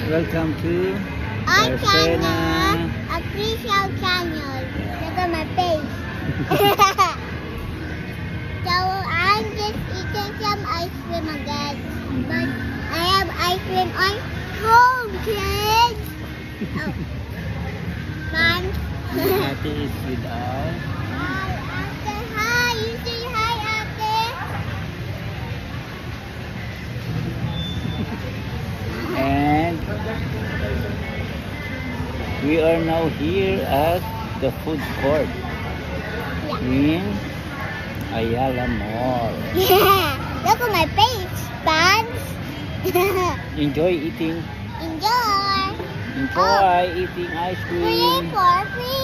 Welcome to Our Arsena. channel, official channel. Look at my face. So I'm just eating some ice cream again. But I have ice cream on home, kids. Oh. Fun. Ate is with us. Hi, Ate. Hi. You say hi, Ate. And we are now here at the food court in Ayala Mall. Yeah. Look at my face, buns. Enjoy eating. Enjoy. Enjoy eating ice Free cream. for free.